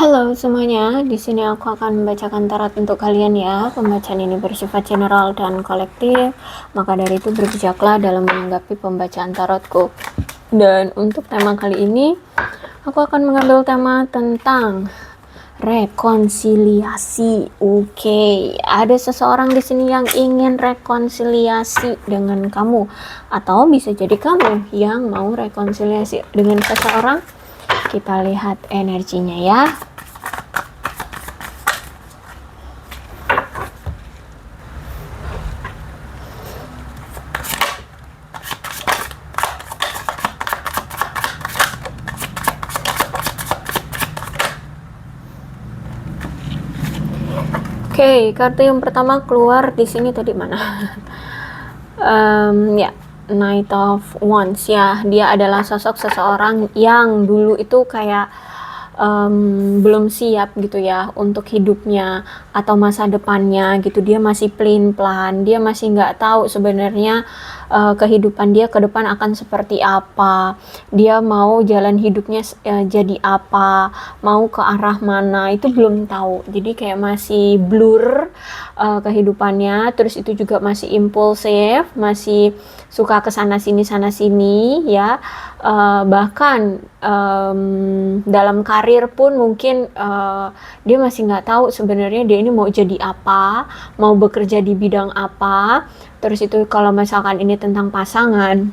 Halo semuanya, di sini aku akan membacakan tarot untuk kalian ya. Pembacaan ini bersifat general dan kolektif, maka dari itu berbijaklah dalam menanggapi pembacaan tarotku. Dan untuk tema kali ini, aku akan mengambil tema tentang rekonsiliasi. Oke, ada seseorang di sini yang ingin rekonsiliasi dengan kamu, atau bisa jadi kamu yang mau rekonsiliasi dengan seseorang. Kita lihat energinya ya. Oke, kartu yang pertama keluar di sini tadi mana? Ya, Knight of Wands ya. Dia adalah sosok seseorang yang dulu itu kayak belum siap gitu ya untuk hidupnya atau masa depannya gitu. Dia masih plain plan, dia masih nggak tahu sebenarnya kehidupan dia ke depan akan seperti apa, dia mau jalan hidupnya jadi apa, mau ke arah mana, itu belum tahu. Jadi kayak masih blur kehidupannya. Terus itu juga masih impulsif, masih suka ke sana sini ya. Bahkan dalam karir pun mungkin dia masih nggak tahu sebenarnya dia ini mau jadi apa, mau bekerja di bidang apa. Terus itu kalau misalkan ini tentang pasangan,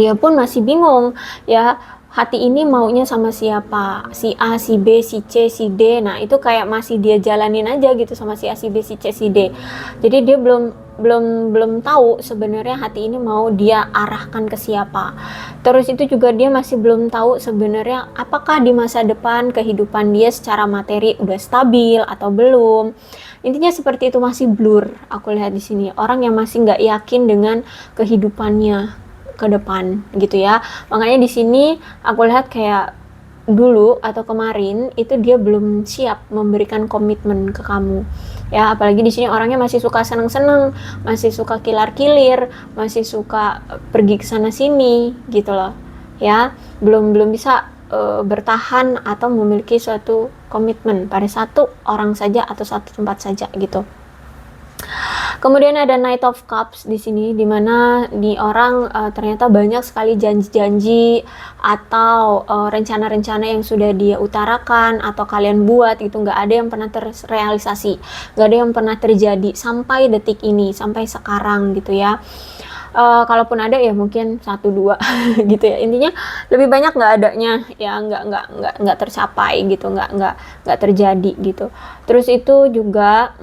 dia pun masih bingung ya, hati ini maunya sama siapa, si A, si B, si C, si D. Nah itu kayak masih dia jalanin aja gitu sama si A, si B, si C, si D. Jadi dia belum tahu sebenarnya hati ini mau dia arahkan ke siapa. Terus itu juga dia masih belum tahu sebenarnya apakah di masa depan kehidupan dia secara materi udah stabil atau belum. Intinya seperti itu, masih blur. Aku lihat di sini orang yang masih nggak yakin dengan kehidupannya ke depan gitu ya. Makanya di sini aku lihat kayak dulu atau kemarin itu dia belum siap memberikan komitmen ke kamu. Ya, apalagi di sini orangnya masih suka seneng-seneng, masih suka kilar-kilir, masih suka pergi ke sana sini gitu loh. Ya, belum bisa bertahan atau memiliki suatu komitmen pada satu orang saja atau satu tempat saja gitu. Kemudian ada Knight of Cups di sini, dimana di orang ternyata banyak sekali janji-janji atau rencana-rencana yang sudah dia utarakan atau kalian buat gitu, nggak ada yang pernah terrealisasi, nggak ada yang pernah terjadi sampai detik ini, sampai sekarang gitu ya. Kalaupun ada ya mungkin 1-2 gitu ya. Intinya lebih banyak nggak adanya ya, nggak tercapai gitu, nggak terjadi gitu. Terus itu juga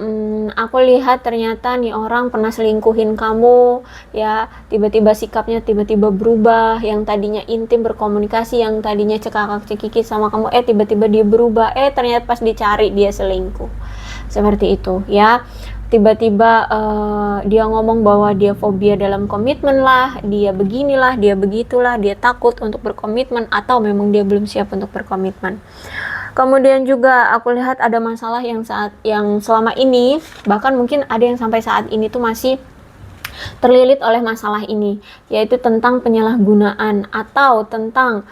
aku lihat ternyata nih orang pernah selingkuhin kamu ya, tiba-tiba sikapnya tiba-tiba berubah, yang tadinya intim berkomunikasi, yang tadinya cekakak-cekikis sama kamu, tiba-tiba dia berubah, ternyata pas dicari dia selingkuh. Seperti itu ya. Tiba-tiba dia ngomong bahwa dia fobia dalam komitmen lah, dia beginilah, dia begitulah, dia takut untuk berkomitmen, atau memang dia belum siap untuk berkomitmen. Kemudian juga aku lihat ada masalah yang selama ini, bahkan mungkin ada yang sampai saat ini tuh masih terlilit oleh masalah ini, yaitu tentang penyalahgunaan atau tentang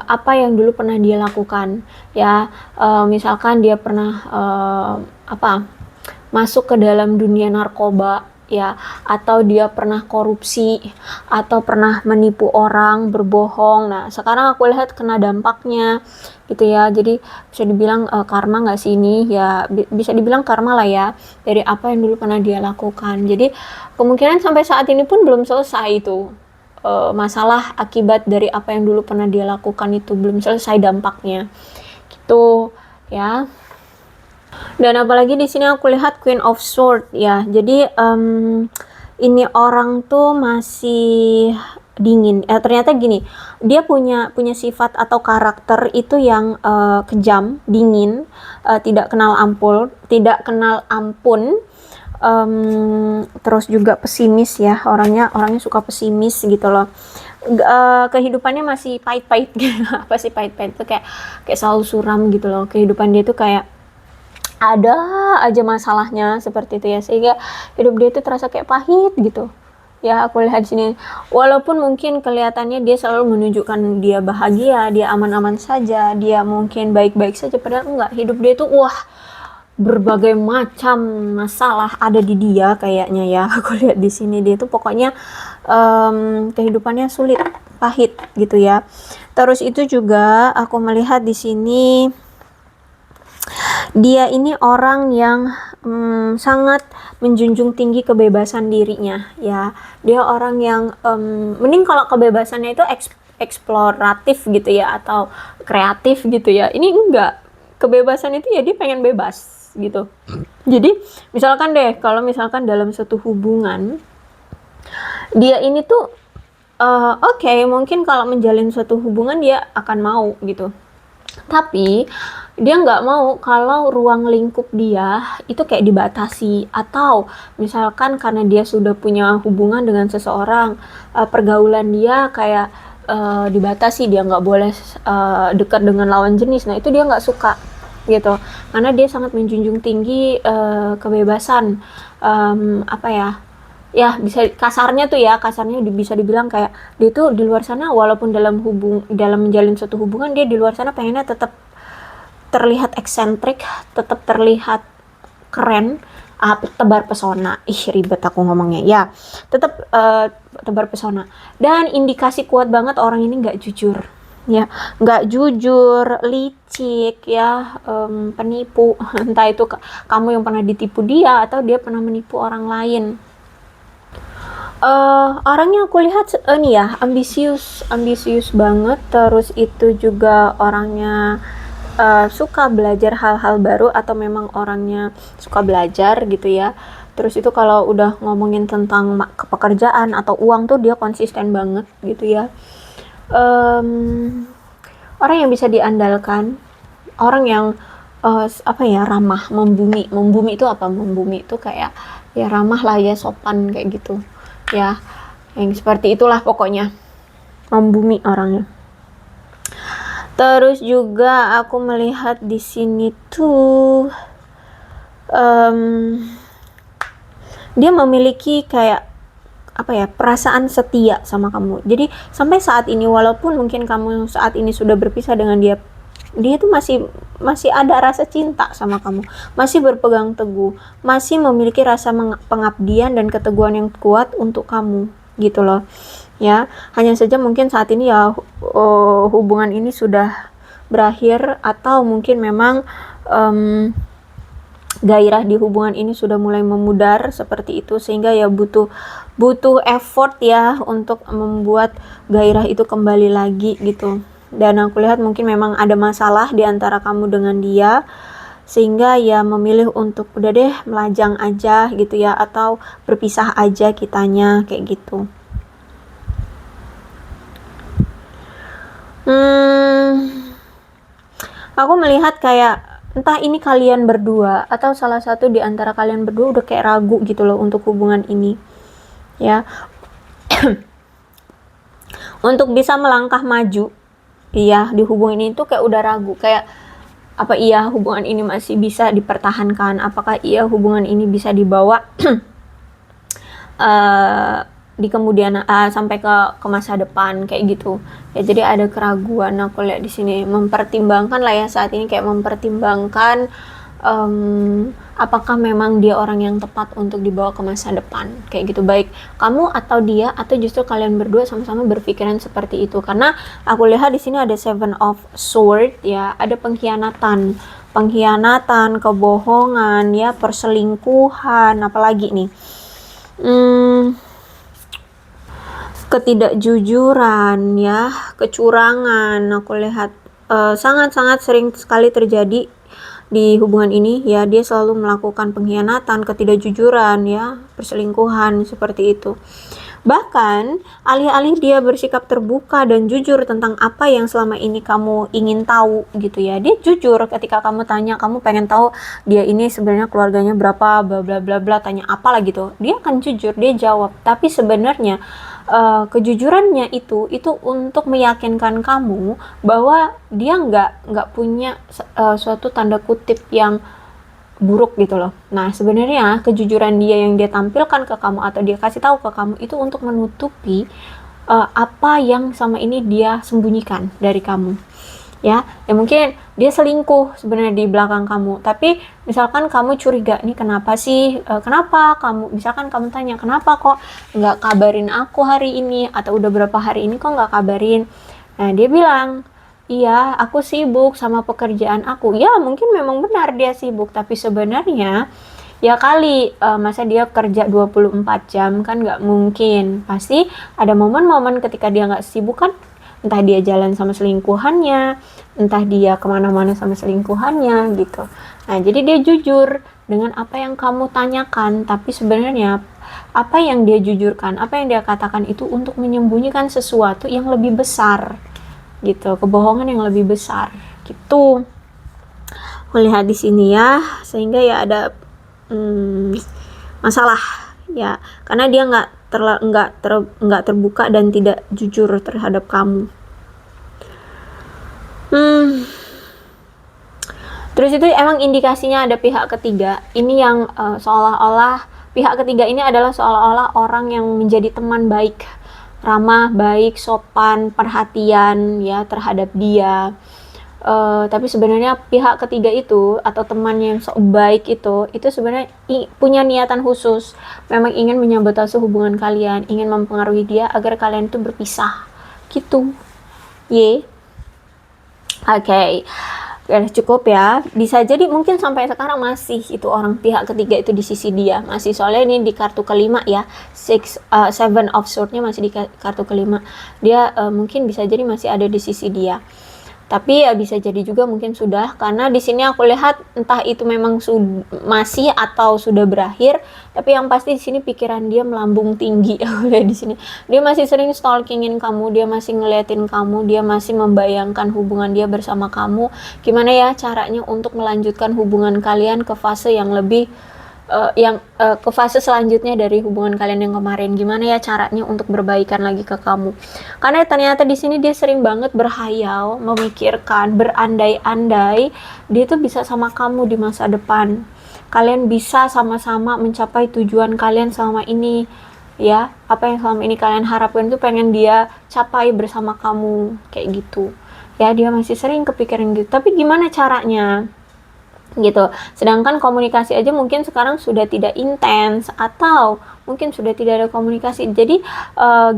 apa yang dulu pernah dia lakukan ya. Misalkan dia pernah masuk ke dalam dunia narkoba ya, atau dia pernah korupsi atau pernah menipu orang, berbohong. Nah sekarang aku lihat kena dampaknya gitu ya. Jadi bisa dibilang karma nggak sih ini ya, bisa dibilang karma lah ya, dari apa yang dulu pernah dia lakukan. Jadi kemungkinan sampai saat ini pun belum selesai itu masalah akibat dari apa yang dulu pernah dia lakukan, itu belum selesai dampaknya gitu ya. Dan apalagi di sini aku lihat Queen of Swords ya. Jadi ini orang tuh masih dingin. Ternyata gini, dia punya sifat atau karakter itu yang kejam, dingin, tidak kenal ampun. Terus juga pesimis ya, orangnya suka pesimis gitu loh. Kehidupannya masih pahit-pahit gitu. Apa sih pahit-pahit itu, kayak selalu suram gitu loh. Kehidupan dia tuh kayak ada aja masalahnya seperti itu ya, sehingga hidup dia itu terasa kayak pahit gitu Ya, aku lihat di sini. Walaupun mungkin kelihatannya dia selalu menunjukkan dia bahagia, dia aman-aman saja, dia mungkin baik-baik saja, padahal enggak. Hidup dia itu wah, berbagai macam masalah ada di dia kayaknya ya. Aku lihat di sini dia itu pokoknya kehidupannya sulit, pahit gitu ya. Terus itu juga aku melihat di sini dia ini orang yang sangat menjunjung tinggi kebebasan dirinya ya. Dia orang yang mending kalau kebebasannya itu eksploratif gitu ya, atau kreatif gitu ya. Ini enggak. Kebebasan itu ya dia pengen bebas gitu. Jadi misalkan deh, kalau misalkan dalam satu hubungan dia ini tuh oke, mungkin kalau menjalin suatu hubungan dia akan mau gitu. Tapi dia nggak mau kalau ruang lingkup dia itu kayak dibatasi, atau misalkan karena dia sudah punya hubungan dengan seseorang, pergaulan dia kayak dibatasi, dia nggak boleh dekat dengan lawan jenis. Nah itu dia nggak suka gitu, karena dia sangat menjunjung tinggi kebebasan. Apa ya, bisa kasarnya bisa dibilang kayak dia tuh di luar sana, walaupun dalam menjalin suatu hubungan, dia di luar sana pengennya tetap terlihat eksentrik, tetap terlihat keren, tebar pesona. Ribet aku ngomongnya ya. Tetap tebar pesona. Dan indikasi kuat banget orang ini nggak jujur ya, nggak jujur, licik ya, penipu. Entah itu kamu yang pernah ditipu dia, atau dia pernah menipu orang lain. Orangnya aku lihat nih ya, ambisius banget. Terus itu juga orangnya suka belajar hal-hal baru, atau memang orangnya suka belajar gitu ya. Terus itu kalau udah ngomongin tentang pekerjaan atau uang tuh dia konsisten banget gitu ya. Orang yang bisa diandalkan, orang yang ramah, membumi itu apa? Membumi itu kayak ya ramah lah ya, sopan kayak gitu ya, yang seperti itulah pokoknya, membumi orangnya. Terus juga aku melihat di sini tuh dia memiliki kayak perasaan setia sama kamu. Jadi sampai saat ini, walaupun mungkin kamu saat ini sudah berpisah dengan dia tuh masih ada rasa cinta sama kamu, masih berpegang teguh, masih memiliki rasa pengabdian dan keteguhan yang kuat untuk kamu gitu loh ya. Hanya saja mungkin saat ini ya hubungan ini sudah berakhir, atau mungkin memang gairah di hubungan ini sudah mulai memudar seperti itu, sehingga ya butuh effort ya untuk membuat gairah itu kembali lagi gitu. Dan aku lihat mungkin memang ada masalah di antara kamu dengan dia, sehingga ya memilih untuk udah deh melajang aja gitu ya, atau berpisah aja kitanya kayak gitu. Aku melihat kayak entah ini kalian berdua atau salah satu di antara kalian berdua udah kayak ragu gitu loh untuk hubungan ini ya. Untuk bisa melangkah maju iya di hubungan ini tuh kayak udah ragu, kayak apa iya hubungan ini masih bisa dipertahankan, apakah iya hubungan ini bisa dibawa di kemudian sampai ke masa depan kayak gitu ya. Jadi ada keraguan, aku lihat di sini, mempertimbangkan lah ya saat ini, kayak mempertimbangkan apakah memang dia orang yang tepat untuk dibawa ke masa depan kayak gitu, baik kamu atau dia, atau justru kalian berdua sama-sama berpikiran seperti itu. Karena aku lihat di sini ada Seven of Swords ya, ada pengkhianatan, kebohongan ya, perselingkuhan, apalagi nih ketidakjujuran ya, kecurangan. Aku lihat sangat-sangat sering sekali terjadi di hubungan ini ya. Dia selalu melakukan pengkhianatan, ketidakjujuran ya, perselingkuhan seperti itu. Bahkan alih-alih dia bersikap terbuka dan jujur tentang apa yang selama ini kamu ingin tahu gitu ya, dia jujur ketika kamu tanya, kamu pengen tahu dia ini sebenarnya keluarganya berapa, bla bla bla bla, tanya apa lah gitu, dia akan jujur, dia jawab. Tapi sebenarnya kejujurannya itu untuk meyakinkan kamu bahwa dia nggak punya suatu tanda kutip yang buruk gitu loh. Nah, sebenarnya kejujuran dia yang dia tampilkan ke kamu atau dia kasih tahu ke kamu itu untuk menutupi apa yang sama ini dia sembunyikan dari kamu. Ya mungkin dia selingkuh sebenarnya di belakang kamu, tapi misalkan kamu curiga nih, kenapa sih, kenapa kamu, misalkan kamu tanya kenapa kok nggak kabarin aku hari ini, atau udah berapa hari ini kok nggak kabarin. Nah, dia bilang, iya aku sibuk sama pekerjaan aku. Ya mungkin memang benar dia sibuk, tapi sebenarnya ya kali masa dia kerja 24 jam, kan nggak mungkin. Pasti ada momen-momen ketika dia nggak sibuk kan, entah dia jalan sama selingkuhannya, entah dia kemana-mana sama selingkuhannya gitu. Nah, jadi dia jujur dengan apa yang kamu tanyakan, tapi sebenarnya apa yang dia jujurkan, apa yang dia katakan itu untuk menyembunyikan sesuatu yang lebih besar gitu, kebohongan yang lebih besar gitu. Melihat di sini ya, sehingga ya ada masalah ya, karena dia nggak terbuka dan tidak jujur terhadap kamu. Terus itu emang indikasinya ada pihak ketiga. Ini yang seolah-olah pihak ketiga ini adalah seolah-olah orang yang menjadi teman baik, ramah, baik, sopan, perhatian ya terhadap dia. Tapi sebenarnya pihak ketiga itu atau teman yang sok baik itu sebenarnya punya niatan khusus, memang ingin menyabotase hubungan kalian, ingin mempengaruhi dia agar kalian itu berpisah gitu. Oke. Cukup ya. Bisa jadi mungkin sampai sekarang masih itu orang pihak ketiga itu di sisi dia masih, soalnya ini di kartu kelima ya, seven of swords-nya masih di kartu kelima. Dia mungkin bisa jadi masih ada di sisi dia. Tapi ya bisa jadi juga mungkin sudah, karena di sini aku lihat entah itu memang masih atau sudah berakhir, tapi yang pasti di sini pikiran dia melambung tinggi. Aku lihat di sini dia masih sering stalkingin kamu, dia masih ngeliatin kamu, dia masih membayangkan hubungan dia bersama kamu. Gimana ya caranya untuk melanjutkan hubungan kalian ke fase yang lebih ke fase selanjutnya dari hubungan kalian yang kemarin. Gimana ya caranya untuk berbaikan lagi ke kamu, karena ternyata di sini dia sering banget berhayal, memikirkan, berandai-andai dia tuh bisa sama kamu di masa depan. Kalian bisa sama-sama mencapai tujuan kalian selama ini ya, apa yang selama ini kalian harapkan tuh pengen dia capai bersama kamu kayak gitu ya. Dia masih sering kepikiran gitu, tapi gimana caranya gitu. Sedangkan komunikasi aja mungkin sekarang sudah tidak intens, atau mungkin sudah tidak ada komunikasi. Jadi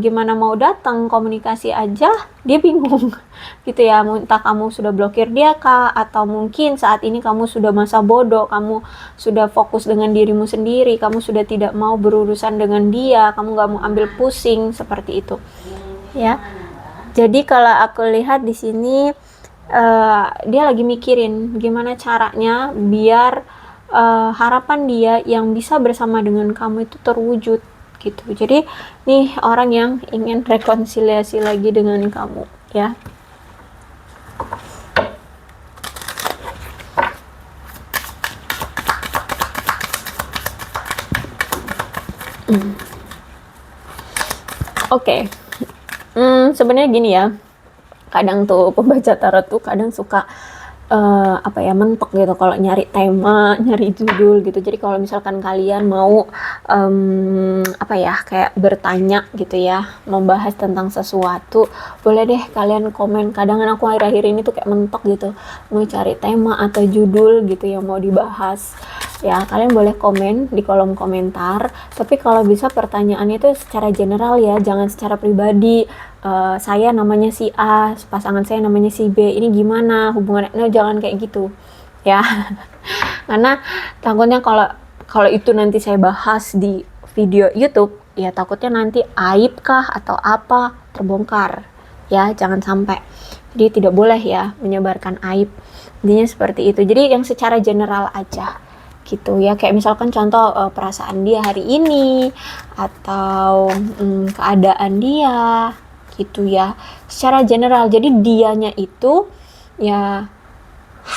gimana mau datang komunikasi aja dia bingung gitu ya. Entah kamu sudah blokir dia kah, atau mungkin saat ini kamu sudah masa bodoh, kamu sudah fokus dengan dirimu sendiri, kamu sudah tidak mau berurusan dengan dia, kamu gak mau ambil pusing, seperti itu ya. Jadi kalau aku lihat di sini dia lagi mikirin gimana caranya biar harapan dia yang bisa bersama dengan kamu itu terwujud gitu. Jadi nih orang yang ingin rekonsiliasi lagi dengan kamu ya. Oke. Sebenarnya gini ya, kadang tuh pembaca tarot tuh kadang suka mentok gitu kalau nyari tema, nyari judul gitu. Jadi kalau misalkan kalian mau kayak bertanya gitu ya, membahas tentang sesuatu, boleh deh kalian komen. Kadang aku akhir-akhir ini tuh kayak mentok gitu, mau cari tema atau judul gitu yang mau dibahas ya. Kalian boleh komen di kolom komentar, tapi kalau bisa pertanyaannya itu secara general ya, jangan secara pribadi. Saya namanya si A, pasangan saya namanya si B, ini gimana hubungannya? Nah, jangan kayak gitu ya. Karena takutnya kalau itu nanti saya bahas di video YouTube ya, takutnya nanti aib kah atau apa terbongkar ya. Jangan sampai, jadi tidak boleh ya menyebarkan aib, intinya seperti itu. Jadi yang secara general aja gitu ya, kayak misalkan contoh perasaan dia hari ini, atau keadaan dia gitu ya, secara general. Jadi dianya itu ya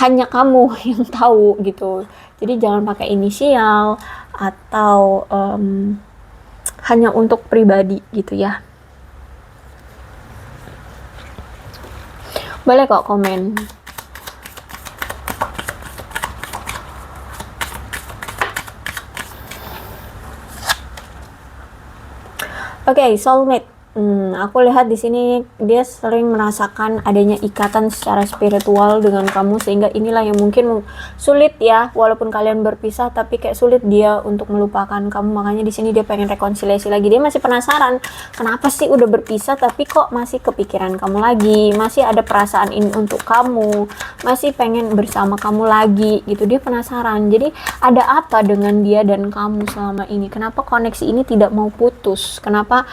hanya kamu yang tahu gitu. Jadi jangan pakai inisial atau hanya untuk pribadi gitu ya. Boleh kok komen. Oke, soulmate. Aku lihat di sini dia sering merasakan adanya ikatan secara spiritual dengan kamu, sehingga inilah yang mungkin sulit ya, walaupun kalian berpisah tapi kayak sulit dia untuk melupakan kamu. Makanya di sini dia pengen rekonsiliasi lagi. Dia masih penasaran, kenapa sih udah berpisah tapi kok masih kepikiran kamu lagi, masih ada perasaan ini untuk kamu, masih pengen bersama kamu lagi gitu. Dia penasaran. Jadi ada apa dengan dia dan kamu selama ini? Kenapa koneksi ini tidak mau putus? Kenapa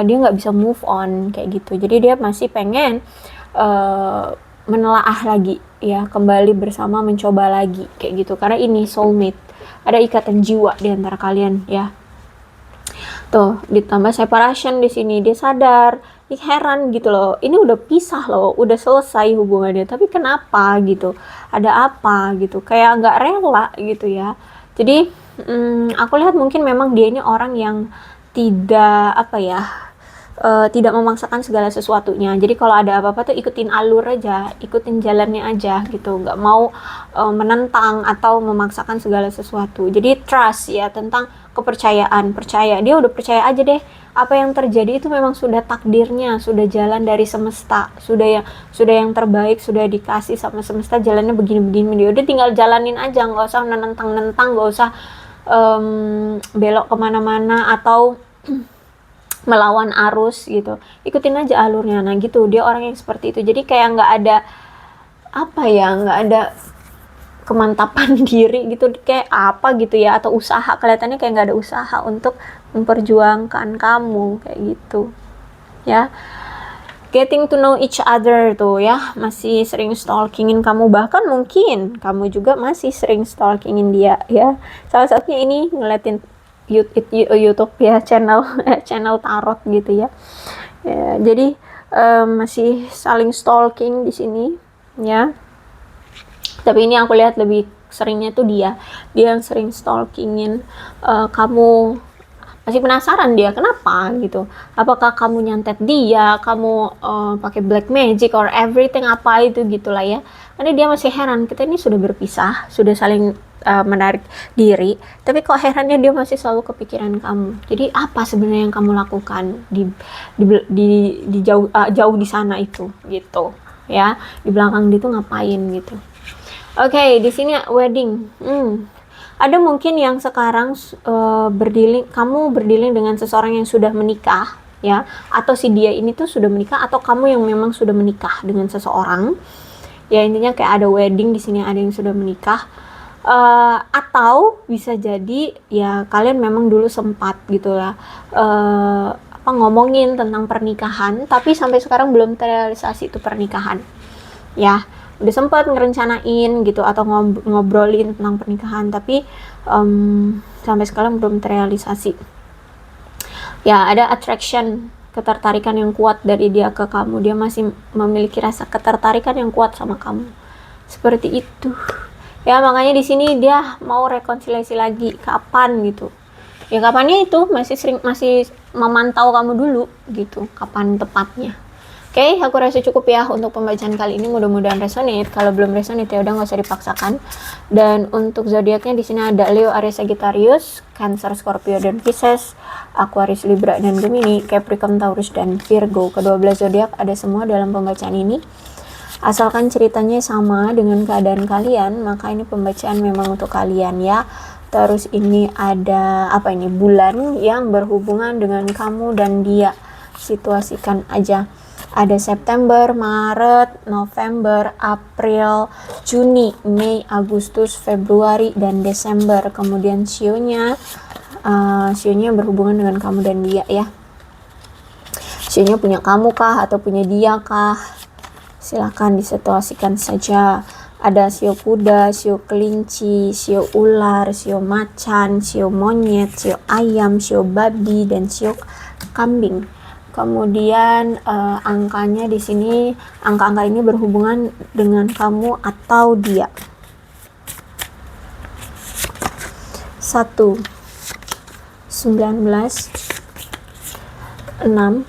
dia nggak bisa move on kayak gitu? Jadi dia masih pengen menelaah lagi ya, kembali bersama, mencoba lagi kayak gitu, karena ini soulmate, ada ikatan jiwa di antara kalian ya. Tuh ditambah separation di sini, dia sadar, dia heran gitu loh, ini udah pisah loh, udah selesai hubungannya, tapi kenapa gitu, ada apa gitu, kayak nggak rela gitu ya. Jadi aku lihat mungkin memang dia ini orang yang tidak apa ya, tidak memaksakan segala sesuatunya. Jadi kalau ada apa-apa tuh ikutin alur aja, ikutin jalannya aja gitu, nggak mau menentang atau memaksakan segala sesuatu. Jadi trust ya, tentang kepercayaan, percaya, dia udah percaya aja deh, apa yang terjadi itu memang sudah takdirnya, sudah jalan dari semesta, sudah yang terbaik, sudah dikasih sama semesta, jalannya begini-begini, dia udah tinggal jalanin aja, nggak usah nentang-nentang, nggak usah belok kemana-mana atau melawan arus gitu, ikutin aja alurnya. Nah gitu, dia orang yang seperti itu. Jadi kayak nggak ada apa ya, nggak ada kemantapan diri gitu, kayak apa gitu ya, atau usaha, kelihatannya kayak nggak ada usaha untuk memperjuangkan kamu kayak gitu ya. Getting to know each other tuh ya, masih sering stalkingin kamu, bahkan mungkin kamu juga masih sering stalkingin dia ya. Salah satunya ini ngeliatin YouTube ya, channel tarot gitu ya. Jadi masih saling stalking di sini ya. Tapi ini aku lihat lebih seringnya tuh dia yang sering stalkingin kamu. Masih penasaran dia kenapa gitu, apakah kamu nyantet dia, kamu pakai black magic or everything, apa itu gitulah ya. Karena dia masih heran, kita ini sudah berpisah, sudah saling menarik diri, tapi kok herannya dia masih selalu kepikiran kamu. Jadi apa sebenarnya yang kamu lakukan di jauh di sana itu gitu ya, di belakang dia tuh ngapain gitu. Oke, di sini wedding. Ada mungkin yang sekarang kamu berdealing dengan seseorang yang sudah menikah ya, atau si dia ini tuh sudah menikah, atau kamu yang memang sudah menikah dengan seseorang ya. Intinya kayak ada wedding di sini, ada yang sudah menikah, atau bisa jadi ya kalian memang dulu sempat gitu lah ngomongin tentang pernikahan, tapi sampai sekarang belum terrealisasi itu pernikahan ya. Udah sempat ngerencanain gitu atau ngobrolin tentang pernikahan, tapi sampai sekarang belum terrealisasi ya. Ada attraction, ketertarikan yang kuat dari dia ke kamu, dia masih memiliki rasa ketertarikan yang kuat sama kamu, seperti itu ya. Makanya di sini dia mau rekonsiliasi lagi, kapan gitu ya, kapannya itu masih memantau kamu dulu gitu, kapan tepatnya. Oke, aku rasa cukup ya untuk pembacaan kali ini. Mudah-mudahan resonate. Kalau belum resonate ya udah nggak usah dipaksakan. Dan untuk zodiaknya di sini ada Leo, Aries, Sagittarius, Cancer, Scorpio, dan Pisces, Aquarius, Libra, dan Gemini, Capricorn, Taurus, dan Virgo. Kedua-belas zodiak ada semua dalam pembacaan ini. Asalkan ceritanya sama dengan keadaan kalian, maka ini pembacaan memang untuk kalian ya. Terus ini ada bulan yang berhubungan dengan kamu dan dia. Situasikan aja. Ada September, Maret, November, April, Juni, Mei, Agustus, Februari, dan Desember. Kemudian sionya berhubungan dengan kamu dan dia ya. Sionya punya kamu kah atau punya dia kah? Silakan disituasikan saja. Ada sio kuda, sio kelinci, sio ular, sio macan, sio monyet, sio ayam, sio babi, dan sio kambing. Kemudian angkanya di sini, angka-angka ini berhubungan dengan kamu atau dia. 1, 19, 6,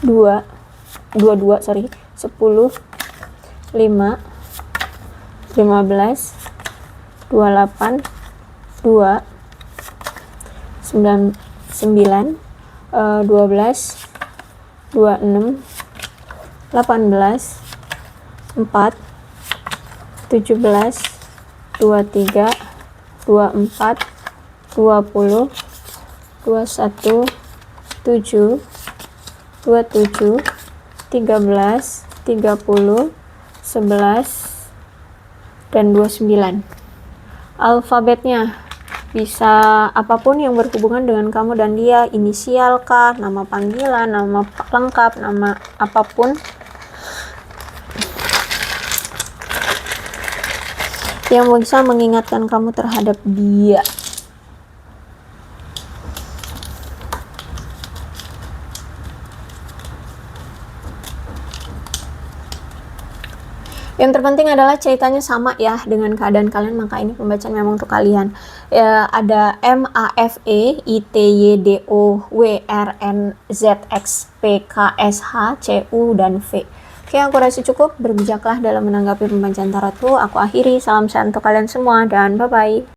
22, 10, 5, 15, 28, 2, 9, 9, 12, 26, 18, 4, 17, 23, 24, 20, 21, 7, 27, 13, 30, 11, dan 29. Alfabetnya bisa apapun yang berhubungan dengan kamu dan dia, inisial kah, nama panggilan, nama lengkap, nama apapun yang bisa mengingatkan kamu terhadap dia. Yang terpenting adalah ceritanya sama ya dengan keadaan kalian, maka ini pembacaan memang untuk kalian. Ya, ada MAFE ITYDOWRNZXPKSHCU dan V. Oke, aku rasa cukup. Berbijaklah dalam menanggapi pembacaan tarotku. Aku akhiri. Salam sehat untuk kalian semua dan bye-bye.